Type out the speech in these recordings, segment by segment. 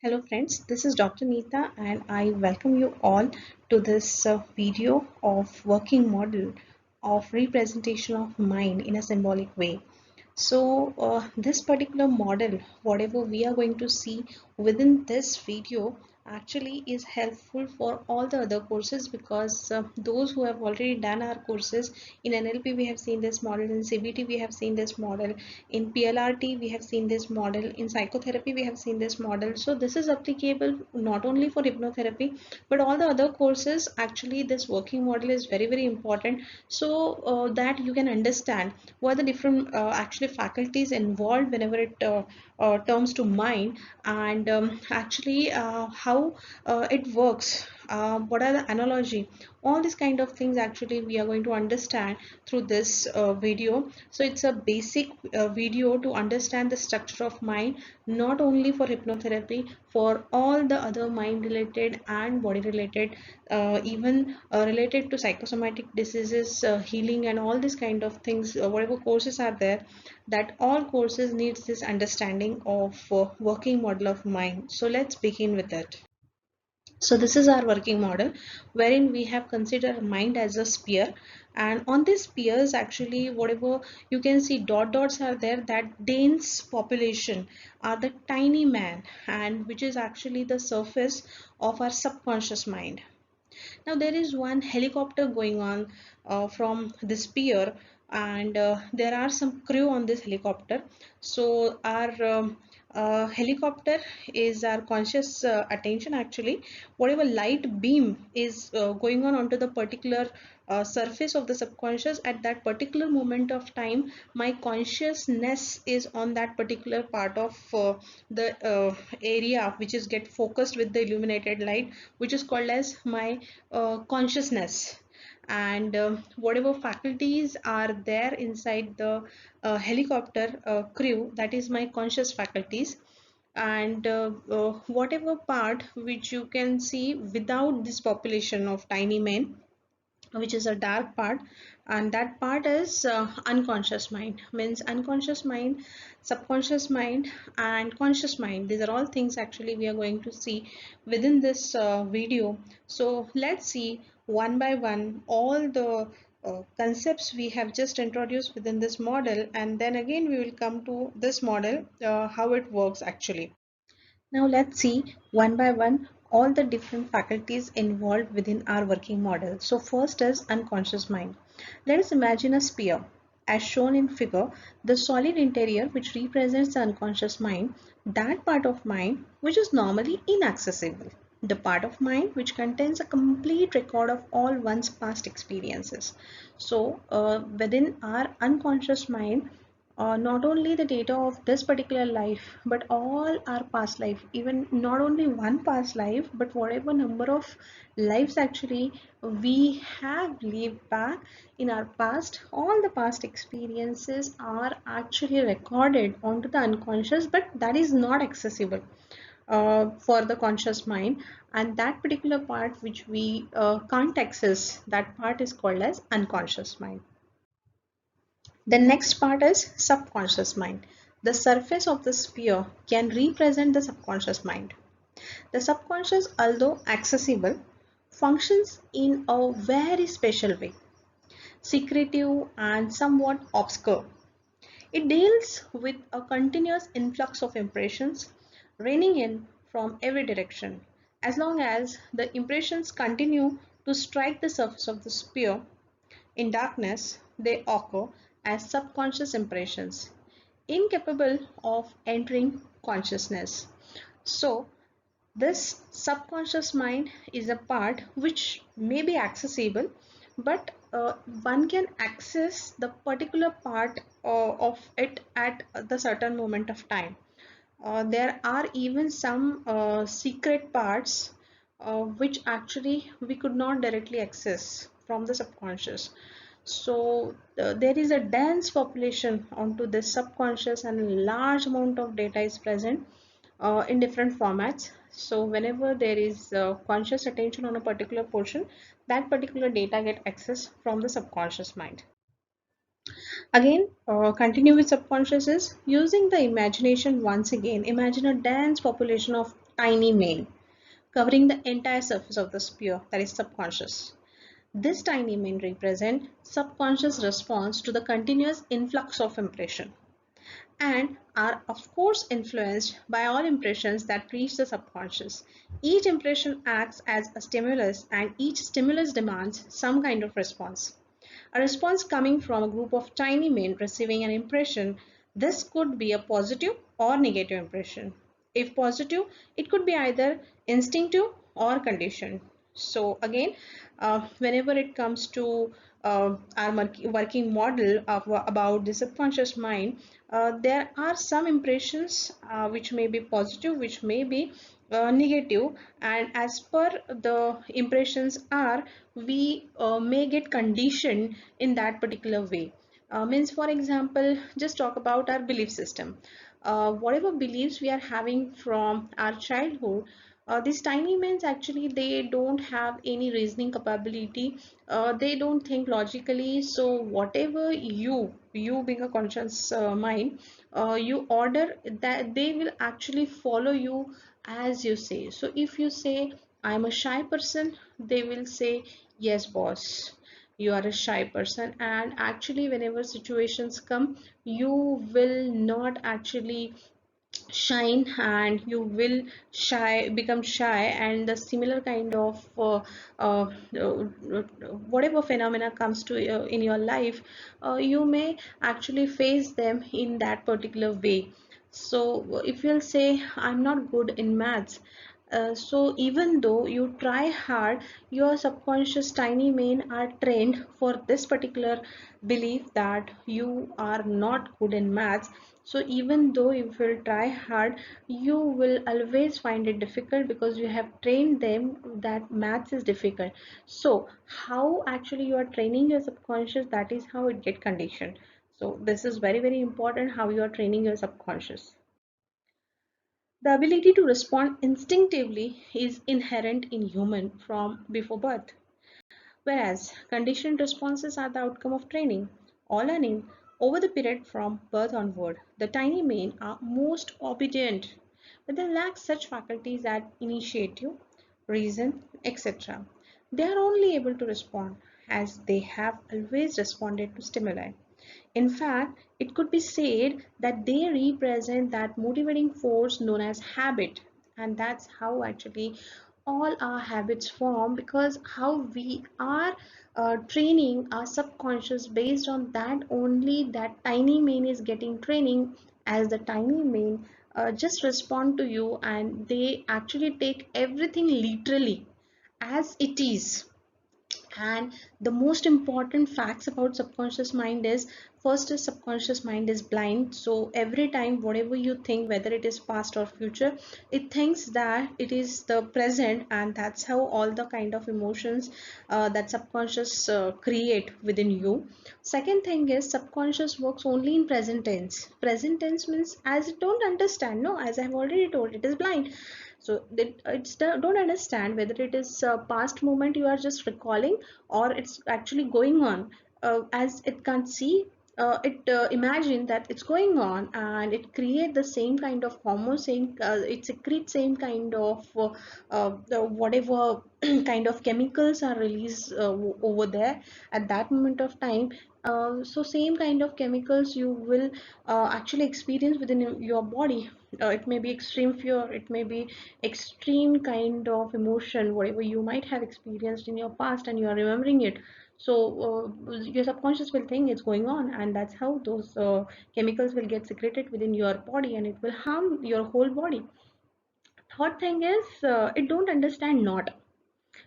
Hello friends, this is Dr. Neeta and I welcome you all to this video of working model of representation of mind in a symbolic way. So this particular model, whatever we are going to see within this video actually is helpful for all the other courses because those who have already done our courses in NLP we have seen this model, in CBT we have seen this model, in PLRT we have seen this model, in psychotherapy we have seen this model. So this is applicable not only for hypnotherapy but all the other courses. Actually this working model is very important, so that you can understand what are the different actually faculties involved whenever it terms to mind, and actually how it works, what are the analogy, all these kind of things actually we are going to understand through this video. So it's a basic video to understand the structure of mind, not only for hypnotherapy, for all the other mind related and body related, even related to psychosomatic diseases, healing and all these kind of things, whatever courses are there, that all courses needs this understanding of working model of mind. So let's begin with it. So this is our working model wherein we have considered mind as a sphere, and on these spheres actually whatever you can see dot dots are there, that dense population are the tiny man, and which is actually the surface of our subconscious mind. Now there is one helicopter going on from this pier, and there are some crew on this helicopter. So our helicopter is our conscious attention. Actually whatever light beam is going on onto the particular surface of the subconscious at that particular moment of time, my consciousness is on that particular part of the area which is get focused with the illuminated light, which is called as my consciousness. And whatever faculties are there inside the helicopter crew, that is my conscious faculties. And whatever part which you can see without this population of tiny men, which is a dark part, and that part is unconscious mind. Means unconscious mind, subconscious mind and conscious mind, these are all things actually we are going to see within this video. So let's see one by one all the concepts we have just introduced within this model, and then again we will come to this model, how it works actually. Now let's see one by one all the different faculties involved within our working model. So first is unconscious mind. Let us imagine a sphere. As shown in figure, the solid interior which represents the unconscious mind, that part of mind which is normally inaccessible. The part of mind which contains a complete record of all one's past experiences. So within our unconscious mind, not only the data of this particular life but all our past life, even not only one past life but whatever number of lives actually we have lived back in our past, all the past experiences are actually recorded onto the unconscious, but that is not accessible for the conscious mind, and that particular part which we can't access, that part is called as unconscious mind. The next part is subconscious mind. The surface of the sphere can represent the subconscious mind. The subconscious, although accessible, functions in a very special way, secretive and somewhat obscure. It deals with a continuous influx of impressions raining in from every direction. As long as the impressions continue to strike the surface of the sphere, in darkness, they occur as subconscious impressions, incapable of entering consciousness. So, this subconscious mind is a part which may be accessible, but one can access the particular part of it at the certain moment of time. There are even some secret parts which actually we could not directly access from the subconscious. So there is a dense population onto this subconscious, and a large amount of data is present in different formats. So whenever there is conscious attention on a particular portion, that particular data get accessed from the subconscious mind. Again, continue with subconscious is using the imagination once again. Imagine a dense population of tiny mane covering the entire surface of the sphere, that is subconscious. This tiny mane represent subconscious response to the continuous influx of impression and are of course influenced by all impressions that reach the subconscious. Each impression acts as a stimulus and each stimulus demands some kind of response. A response coming from a group of tiny men receiving an impression. This could be a positive or negative impression. If positive, it could be either instinctive or conditioned. So again, whenever it comes to our working model about the subconscious mind, there are some impressions which may be positive, which may be negative, and as per the impressions are, we may get conditioned in that particular way. Means, for example, just talk about our belief system. Whatever beliefs we are having from our childhood, these tiny minds actually they don't have any reasoning capability. They don't think logically. So whatever you being a conscious mind, you order, that they will actually follow you as you say. So if you say I'm a shy person, they will say yes boss, you are a shy person. And actually whenever situations come, you will not actually shine and you will become shy, and the similar kind of whatever phenomena comes to in your life, you may actually face them in that particular way. So if you'll say I'm not good in maths, so even though you try hard, your subconscious tiny brain are trained for this particular belief that you are not good in maths. So even though you will try hard, you will always find it difficult because you have trained them that maths is difficult. So how actually you are training your subconscious, that is how it get conditioned. So this is very, very important, how you are training your subconscious. The ability to respond instinctively is inherent in human from before birth, whereas conditioned responses are the outcome of training or learning over the period from birth onward. The tiny men are most obedient, but they lack such faculties as initiative, reason, etc. They are only able to respond as they have always responded to stimuli. In fact, it could be said that they represent that motivating force known as habit, and that's how actually all our habits form, because how we are training our subconscious based on that only. That tiny main is getting training, as the tiny main just respond to you and they actually take everything literally as it is. And the most important facts about subconscious mind is, first is subconscious mind is blind. So every time whatever you think, whether it is past or future, it thinks that it is the present, and that's how all the kind of emotions that subconscious create within you. Second thing is subconscious works only in present tense. Present tense means as it don't understand, no, as I have already told, it is blind. So don't understand whether it is a past moment you are just recalling or it's actually going on. As it can't see, it imagine that it's going on, and it create the same kind of hormone, same it secretes same kind of whatever kind of chemicals are released over there at that moment of time. So same kind of chemicals you will actually experience within your body. It may be extreme fear, it may be extreme kind of emotion, whatever you might have experienced in your past and you are remembering it. So your subconscious will think it's going on, and that's how those chemicals will get secreted within your body and it will harm your whole body. Third thing is it don't understand not,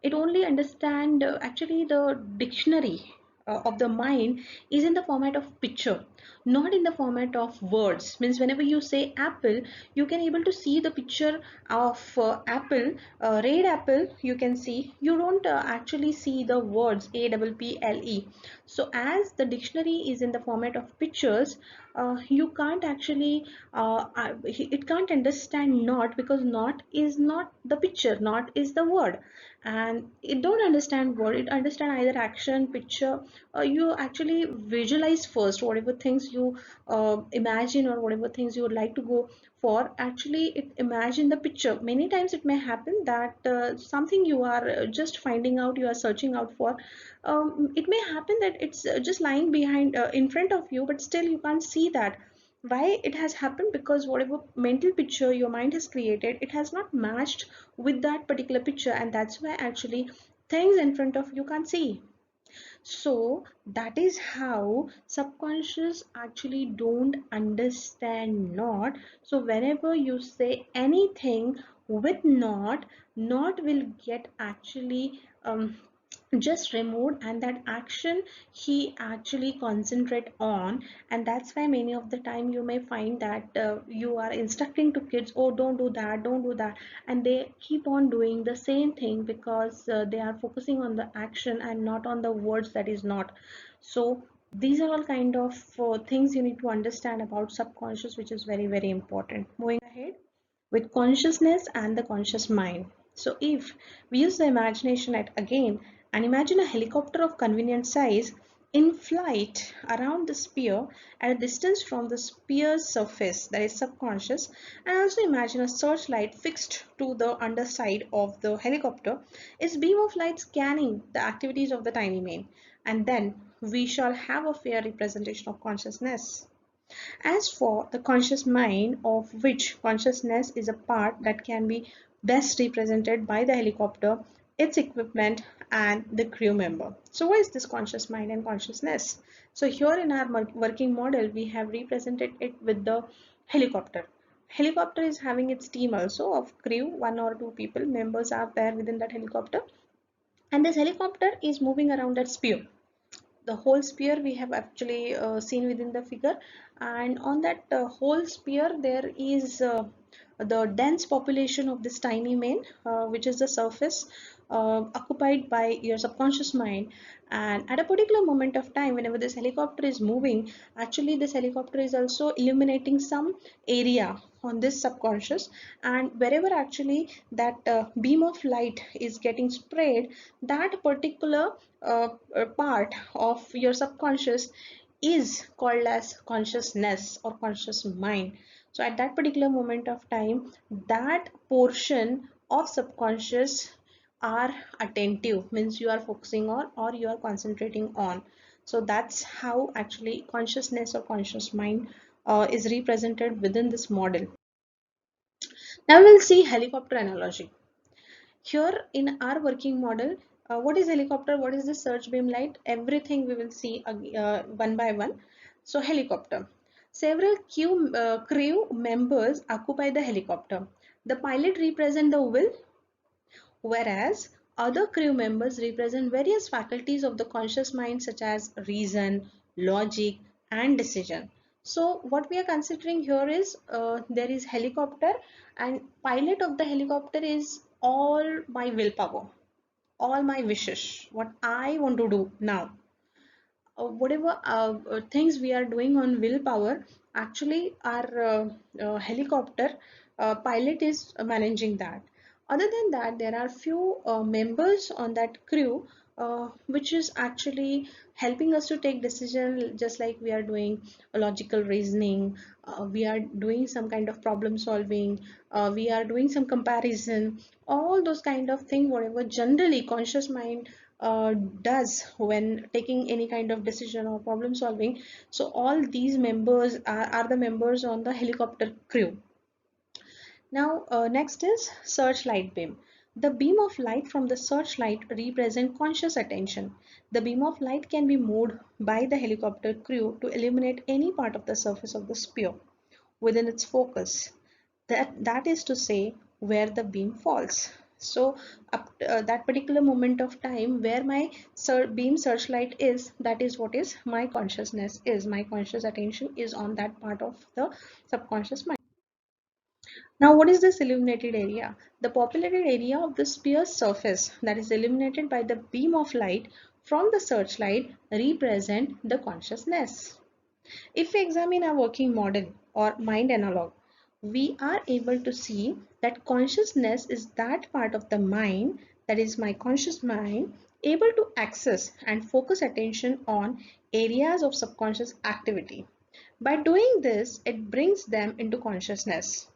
it only understand actually the dictionary of the mind is in the format of picture. not in the format of words. Means whenever you say apple, you can able to see the picture of apple, red apple you can see. You don't actually see the words apple. So as the dictionary is in the format of pictures, you can't actually it can't understand not, because not is not the picture, not is the word, and it don't understand word, it understand either action, picture. You actually visualize first whatever things you imagine, or whatever things you would like to go for. Actually it imagine the picture. Many times it may happen that something you are just finding out, you are searching out for, it may happen that it's just lying behind in front of you, but still you can't see that. Why it has happened? Because whatever mental picture your mind has created, it has not matched with that particular picture, and that's why actually things in front of you can't see. So that is how subconscious actually don't understand not. So whenever you say anything with not, not will get actually just removed, and that action he actually concentrate on. And that's why many of the time you may find that you are instructing to kids, oh don't do that, don't do that, and they keep on doing the same thing, because they are focusing on the action and not on the words that is not. So these are all kind of things you need to understand about subconscious, which is very very important. Moving ahead with consciousness and the conscious mind. So if we use the imagination at again, and imagine a helicopter of convenient size in flight around the sphere at a distance from the sphere's surface, that is subconscious, and also imagine a searchlight fixed to the underside of the helicopter, its beam of light scanning the activities of the tiny man, and then we shall have a fair representation of consciousness. As for the conscious mind, of which consciousness is a part, that can be best represented by the helicopter, its equipment, and the crew member. So what is this conscious mind and consciousness? So here in our working model, we have represented it with the helicopter. Helicopter is having its team also of crew, one or two people, members are there within that helicopter. And this helicopter is moving around that sphere. The whole sphere we have actually seen within the figure, and on that whole sphere there is the dense population of this tiny main, which is the surface occupied by your subconscious mind. And at a particular moment of time, whenever this helicopter is moving, actually this helicopter is also illuminating some area on this subconscious, and wherever actually that beam of light is getting sprayed, that particular part of your subconscious is called as consciousness or conscious mind. So at that particular moment of time, that portion of subconscious are attentive, means you are focusing on or you are concentrating on. So that's how actually consciousness or conscious mind is represented within this model. Now we'll see helicopter analogy. Here in our working model, what is helicopter, what is the search beam light, everything we will see one by one. So helicopter. Several crew members occupy the helicopter. The pilot represents the will, whereas other crew members represent various faculties of the conscious mind, such as reason, logic, and decision. So what we are considering here is there is helicopter, and pilot of the helicopter is all my willpower, all my wishes, what I want to do now. Whatever things we are doing on willpower, actually our helicopter pilot is managing that. Other than that, there are few members on that crew which is actually helping us to take decision, just like we are doing a logical reasoning, we are doing some kind of problem solving, we are doing some comparison, all those kind of thing whatever generally conscious mind does when taking any kind of decision or problem solving. So all these members are the members on the helicopter crew. Now next is searchlight beam. The beam of light from the searchlight represent conscious attention. The beam of light can be moved by the helicopter crew to illuminate any part of the surface of the sphere within its focus. That is to say, where the beam falls. So up that particular moment of time where my beam searchlight is, that is what is my consciousness is. My conscious attention is on that part of the subconscious mind. Now, what is this illuminated area? The populated area of the sphere's surface that is illuminated by the beam of light from the searchlight represent the consciousness. If we examine our working model or mind analog, we are able to see that consciousness is that part of the mind, that is my conscious mind, able to access and focus attention on areas of subconscious activity. By doing this, it brings them into consciousness.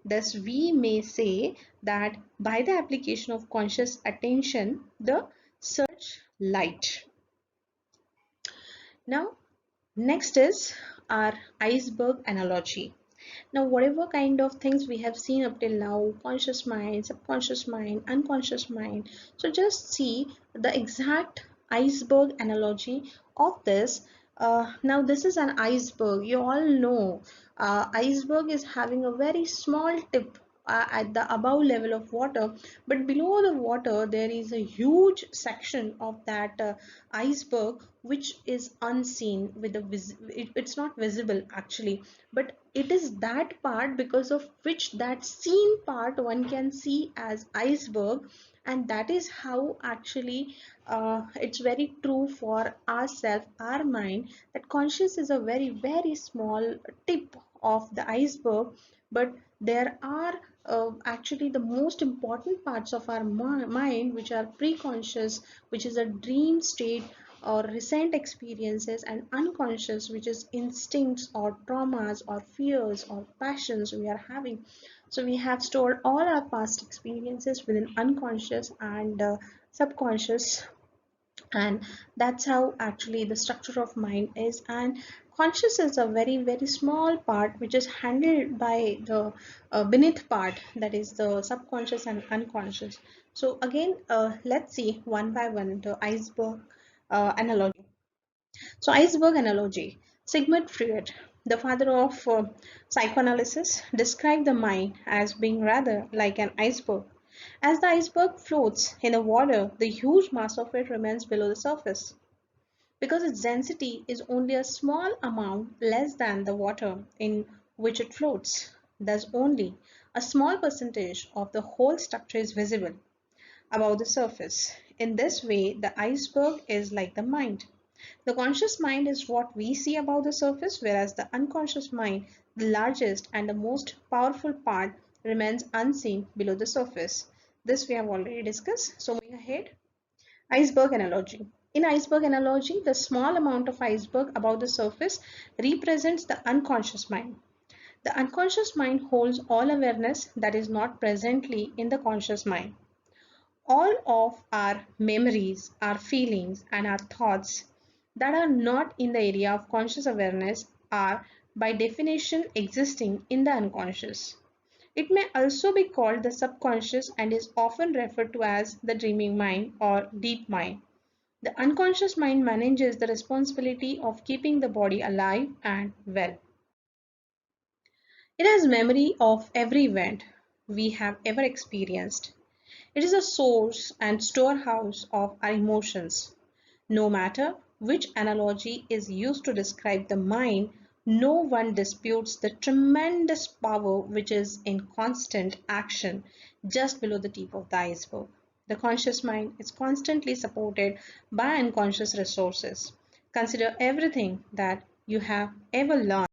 Thus, we may say that by the application of conscious attention, the search light. Now, next is our iceberg analogy. Now, whatever kind of things we have seen up till now, conscious mind, subconscious mind, unconscious mind. So just see the exact iceberg analogy of this. Now, this is an iceberg. You all know iceberg is having a very small tip at the above level of water, but below the water there is a huge section of that iceberg which is unseen with the it's not visible actually, but it is that part because of which that seen part one can see as iceberg. And that is how actually it's very true for ourself, our mind, that conscious is a very very small tip of the iceberg. But there are actually the most important parts of our mind which are pre-conscious, which is a dream state or recent experiences, and unconscious, which is instincts or traumas or fears or passions we are having. So we have stored all our past experiences within unconscious and subconscious, and that's how actually the structure of mind is. And conscious is a very very small part which is handled by the beneath part, that is the subconscious and unconscious. So again, let's see one by one the iceberg analogy. So iceberg analogy, Sigmund Freud, the father of psychoanalysis, described the mind as being rather like an iceberg. As the iceberg floats in the water, the huge mass of it remains below the surface because its density is only a small amount less than the water in which it floats. Thus, only a small percentage of the whole structure is visible above the surface. In this way, the iceberg is like the mind. The conscious mind is what we see above the surface, whereas the unconscious mind, the largest and the most powerful part, remains unseen below the surface. This we have already discussed. So moving ahead, iceberg analogy. In iceberg analogy, the small amount of iceberg above the surface represents the unconscious mind. The unconscious mind holds all awareness that is not presently in the conscious mind. All of our memories, our feelings, and our thoughts that are not in the area of conscious awareness are, by definition, existing in the unconscious. It may also be called the subconscious and is often referred to as the dreaming mind or deep mind. The unconscious mind manages the responsibility of keeping the body alive and well. It has memory of every event we have ever experienced. It is a source and storehouse of our emotions. No matter which analogy is used to describe the mind, no one disputes the tremendous power which is in constant action just below the tip of the iceberg. The conscious mind is constantly supported by unconscious resources. Consider everything that you have ever learned